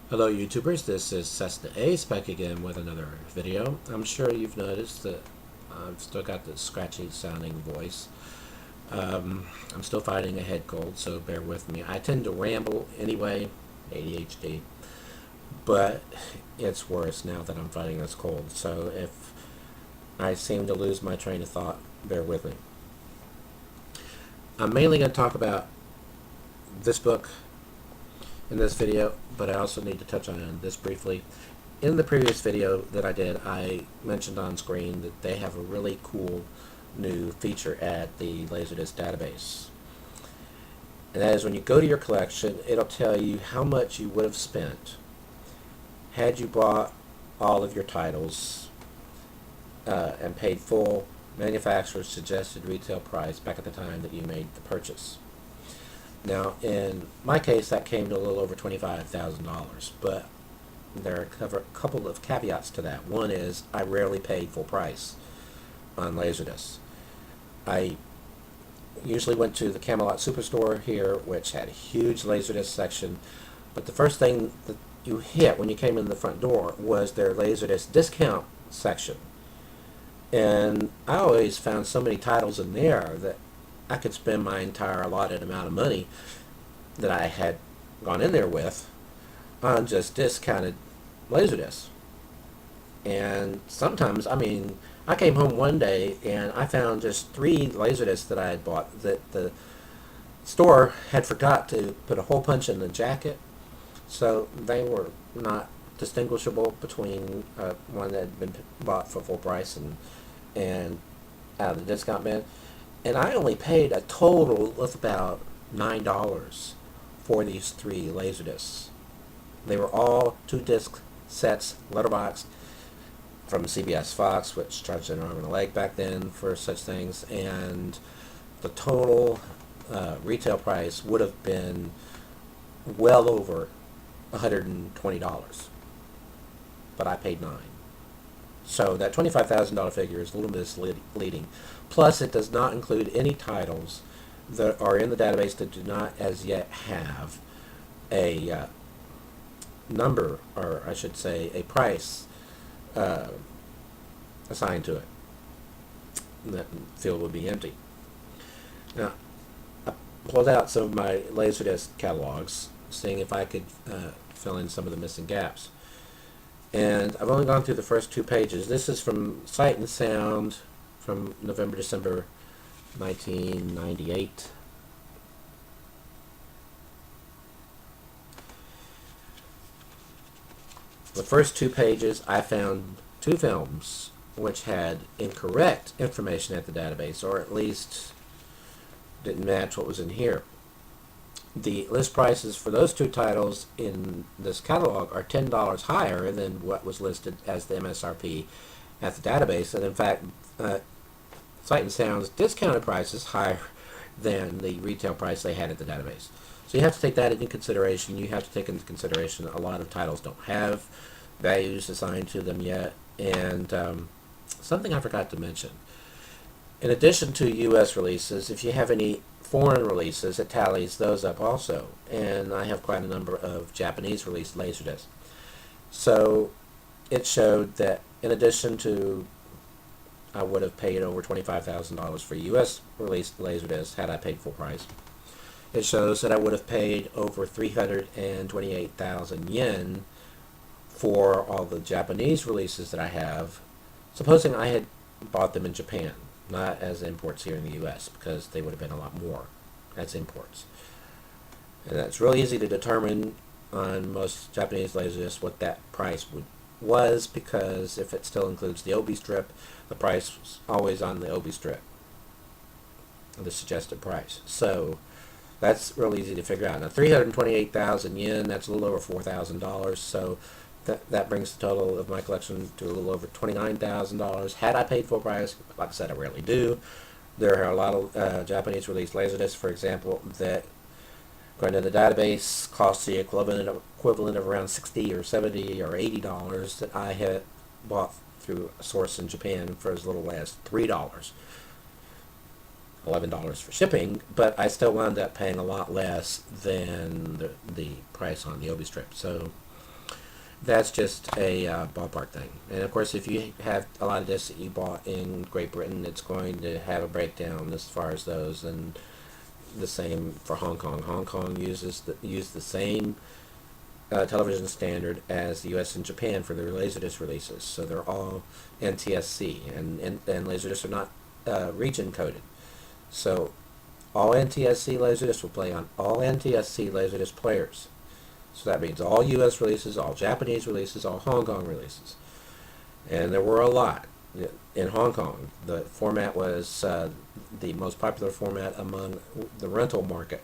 Hello YouTubers, this is Cessnaace back again with another video. I'm sure you've noticed that I've still got the scratchy sounding voice. I'm still fighting a head cold, so bear with me. I tend to ramble anyway, ADHD, but it's worse now that I'm fighting this cold. So if I seem to lose my train of thought, bear with me. I'm mainly going to talk about this book in this video, but I also need to touch on this briefly. In the previous video that I did, I mentioned on screen that they have a really cool new feature at the LaserDisc database. And that is when you go to your collection, it'll tell you how much you would have spent had you bought all of your titles and paid full manufacturer's suggested retail price back at the time that you made the purchase. Now, in my case, that came to a little over $25,000, but there are a couple of caveats to that. One is I rarely paid full price on LaserDisc. I usually went to the Camelot Superstore here, which had a huge LaserDisc section, but the first thing that you hit when you came in the front door was their LaserDisc discount section. And I always found so many titles in there that I could spend my entire allotted amount of money that I had gone in there with on just discounted LaserDiscs. And sometimes, I came home one day and I found just 3 LaserDiscs that I had bought that the store had forgot to put a hole punch in the jacket, so they were not distinguishable between one that had been bought for full price and out of the discount bin. And I only paid a total of about $9 for these 3 LaserDiscs. They were all 2-disc sets, letterboxed, from CBS Fox, which charged an arm and a leg back then for such things. And the total retail price would have been well over $120. But I paid $9. So that $25,000 figure is a little misleading. Plus, it does not include any titles that are in the database that do not as yet have a number, or I should say a price assigned to it. That field would be empty. Now, I pulled out some of my LaserDisc catalogs, seeing if I could fill in some of the missing gaps. And I've only gone through the first 2 pages. This is from Sight and Sound from November, December 1998. The first 2 pages, I found 2 films which had incorrect information at the database, or at least didn't match what was in here. The list prices for those 2 titles in this catalog are $10 higher than what was listed as the MSRP at the database, and in fact, Sight and Sound's discounted price is higher than the retail price they had at the database. So you have to take that into consideration. You have to take into consideration that a lot of titles don't have values assigned to them yet. And something I forgot to mention. In addition to U.S. releases, if you have any foreign releases, it tallies those up also. And I have quite a number of Japanese released LaserDiscs. So it showed that in addition to I would have paid over $25,000 for U.S. released LaserDiscs had I paid full price. It shows that I would have paid over 328,000 yen for all the Japanese releases that I have, supposing I had bought them in Japan, not as imports here in the U.S., because they would have been a lot more as imports. And that's really easy to determine on most Japanese LaserDiscs what that price was, because if it still includes the obi strip, the price was always on the obi strip, the suggested price. So that's really easy to figure out. Now, 328,000 yen, that's a little over $4,000, so that brings the total of my collection to a little over $29,000. Had I paid full price, like I said, I rarely do. There are a lot of Japanese released LaserDiscs, for example, that going to the database costs the equivalent of around $60 or $70 or $80 that I had bought through a source in Japan for as little as $3. $11 for shipping, but I still wound up paying a lot less than the price on the obi strip. So That's just a ballpark thing. And of course, if you have a lot of discs that you bought in Great Britain, it's going to have a breakdown as far as those, and the same for Hong Kong. Hong Kong use the same television standard as the U.S. and Japan for their LaserDisc releases. So they're all NTSC, and LaserDiscs are not region coded. So all NTSC LaserDiscs will play on all NTSC LaserDisc players. So that means all U.S. releases, all Japanese releases, all Hong Kong releases. And there were a lot. In Hong Kong, the format was the most popular format among the rental market.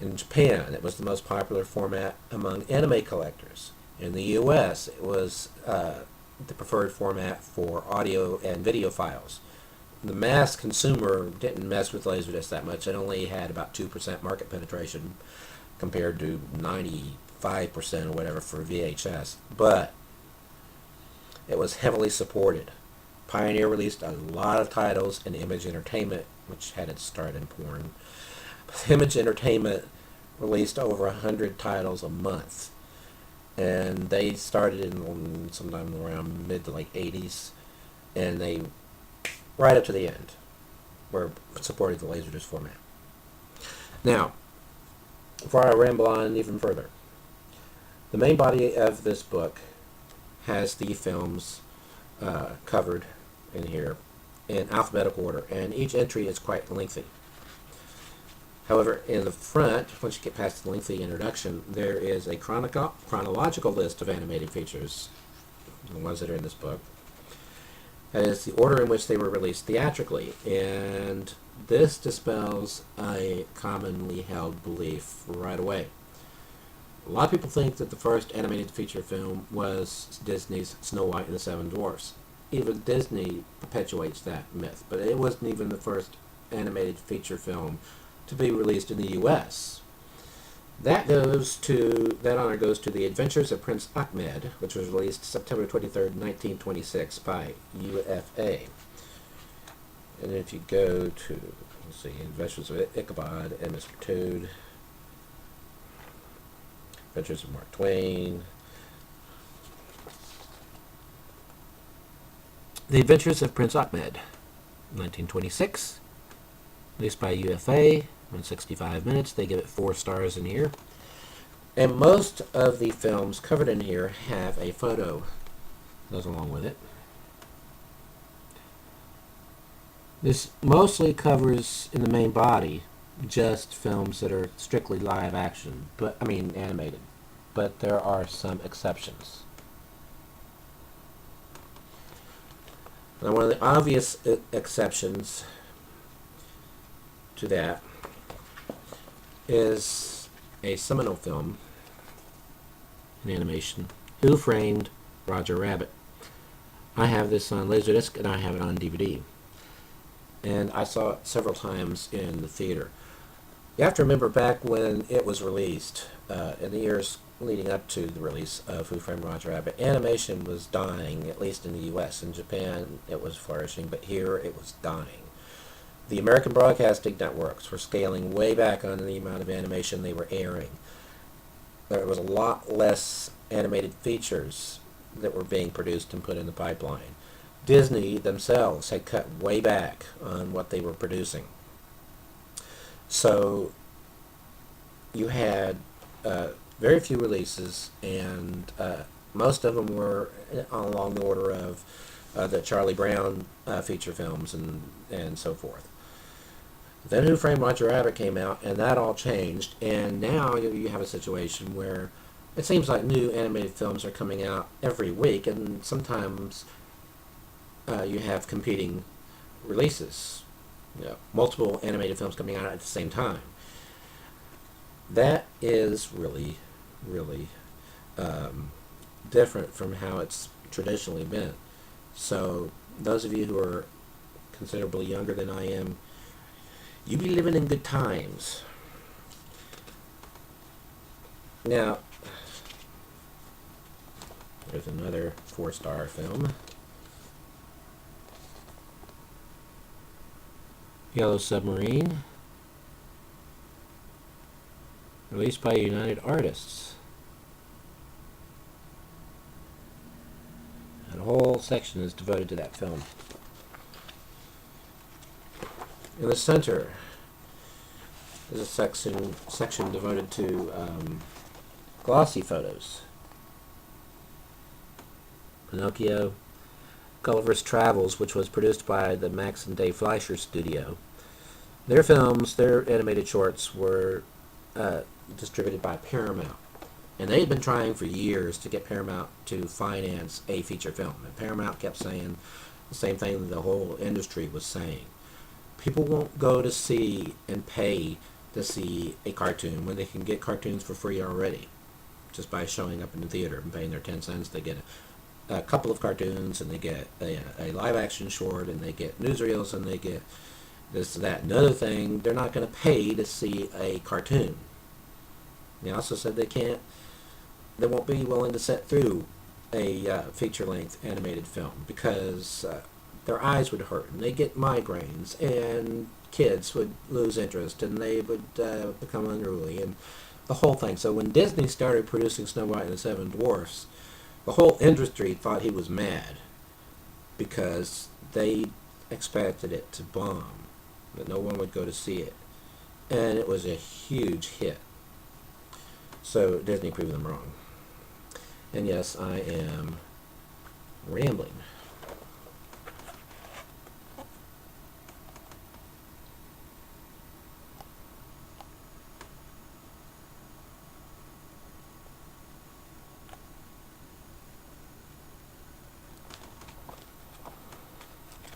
In Japan, it was the most popular format among anime collectors. In the U.S., it was the preferred format for audio and video files. The mass consumer didn't mess with LaserDisc that much. It only had about 2% market penetration compared to 95% or whatever for VHS. But it was heavily supported. Pioneer released a lot of titles, and Image Entertainment, which had its start in porn, Image Entertainment released over 100 titles a month. And they started in sometime around mid to late 80s, and they, right up to the end, were supported the LaserDisc format. Now, before I ramble on even further, the main body of this book has the films covered in here in alphabetical order, and each entry is quite lengthy. However, in the front, once you get past the lengthy introduction, there is a chronological list of animated features, the ones that are in this book. That is the order in which they were released theatrically, and this dispels a commonly held belief right away. A lot of people think that the first animated feature film was Disney's Snow White and the Seven Dwarfs. Even Disney perpetuates that myth, but it wasn't even the first animated feature film to be released in the U.S. That honor goes to The Adventures of Prince Ahmed, which was released September 23rd, 1926 by UFA. And if you go to, let's see, Adventures of Ichabod and Mr. Toad, Adventures of Mark Twain, The Adventures of Prince Ahmed, 1926, released by UFA, 165 minutes. They give it 4 stars in here. And most of the films covered in here have a photo that goes along with it. This mostly covers, in the main body, just films that are strictly live action, animated. But there are some exceptions. Now, one of the obvious exceptions to that is a seminal film in animation, Who Framed Roger Rabbit. I have this on LaserDisc and I have it on DVD. And I saw it several times in the theater. You have to remember back when it was released, in the years leading up to the release of Who Framed Roger Rabbit, animation was dying, at least in the U.S. In Japan, it was flourishing, but here it was dying. The American broadcasting networks were scaling way back on the amount of animation they were airing. There was a lot less animated features that were being produced and put in the pipeline. Disney themselves had cut way back on what they were producing. So you had very few releases, and most of them were along the order of the Charlie Brown feature films and so forth. Then Who Framed Roger Rabbit came out, and that all changed, and now you have a situation where it seems like new animated films are coming out every week, and sometimes you have competing releases, multiple animated films coming out at the same time. That is really, really different from how it's traditionally been. So those of you who are considerably younger than I am, you be living in good times. Now, there's another 4-star film. Yellow Submarine, released by United Artists. whole section is devoted to that film. In the center is a section devoted to glossy photos. Pinocchio, Gulliver's Travels, which was produced by the Max and Dave Fleischer studio. Their films, their animated shorts, were distributed by Paramount. And they had been trying for years to get Paramount to finance a feature film. And Paramount kept saying the same thing that the whole industry was saying. People won't go to see and pay to see a cartoon when they can get cartoons for free already. Just by showing up in the theater and paying their 10 cents, they get a couple of cartoons, and they get a live action short, and they get newsreels, and they get this, that, and another thing. They're not going to pay to see a cartoon. They also said they won't be willing to sit through a feature-length animated film because their eyes would hurt, and they get migraines, and kids would lose interest, and they would become unruly, and the whole thing. So when Disney started producing Snow White and the Seven Dwarfs, the whole industry thought he was mad because they expected it to bomb, that no one would go to see it. And it was a huge hit. So Disney proved them wrong. And yes, I am rambling.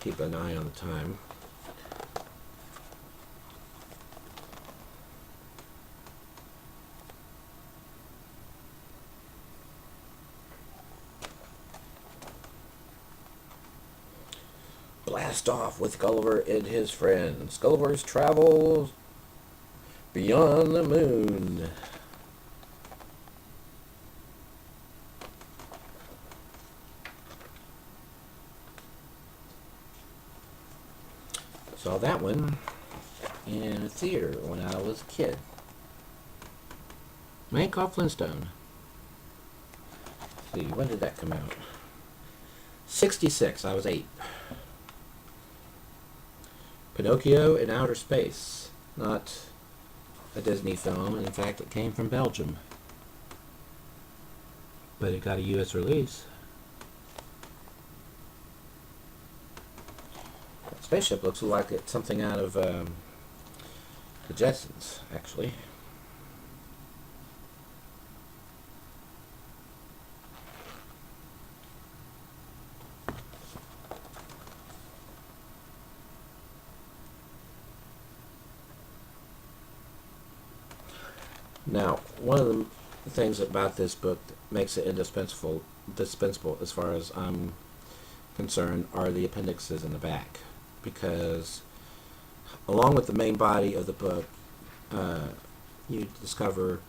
Keep an eye on the time. Blast off with Gulliver and his friends. Gulliver's Travels Beyond the Moon. Saw that one in a theater when I was a kid. Man called Flintstone. Let's see, when did that come out? 66, I was 8. Pinocchio in Outer Space. Not a Disney film. In fact, it came from Belgium. But it got a U.S. release. That spaceship looks like it's something out of the Jetsons, actually. Now, one of the things about this book that makes it indispensable as far as I'm concerned are the appendixes in the back, because along with the main body of the book, you discover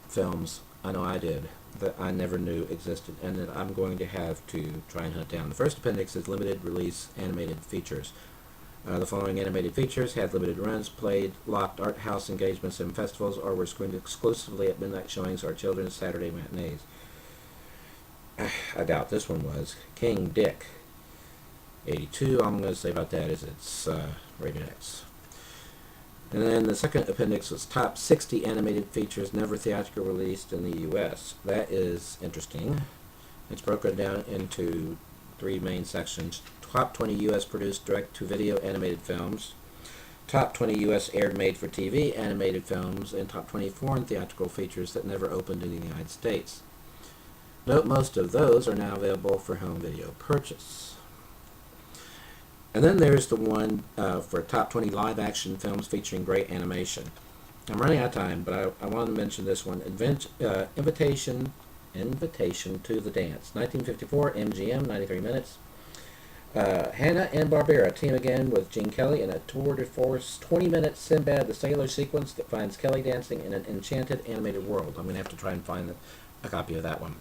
films, I know I did, that I never knew existed and that I'm going to have to try and hunt down. The first appendix is limited release animated features. The following animated features had limited runs, played locked art house engagements and festivals, or were screened exclusively at midnight showings or children's Saturday matinees. I doubt this one was. King Dick, 82. All I'm going to say about that is it's rated X. And then the second appendix was top 60 animated features never theatrically released in the U.S. That is interesting. It's broken down into 3 main sections. Top 20 U.S. produced direct-to-video animated films, top 20 U.S. aired made-for-TV animated films, and top 20 foreign theatrical features that never opened in the United States. Note most of those are now available for home video purchase. And then there's the one for top 20 live-action films featuring great animation. I'm running out of time, but I want to mention this one. Invitation to the Dance. 1954, MGM, 93 minutes. Hanna and Barbera team again with Gene Kelly in a tour de force 20-minute Sinbad the Sailor sequence that finds Kelly dancing in an enchanted animated world. I'm going to have to try and find a copy of that one.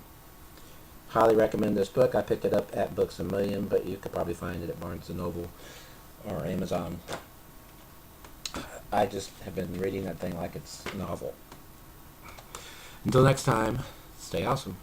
Highly recommend this book. I picked it up at Books A Million, but you could probably find it at Barnes & Noble or Amazon. I just have been reading that thing like it's a novel. Until next time, stay awesome.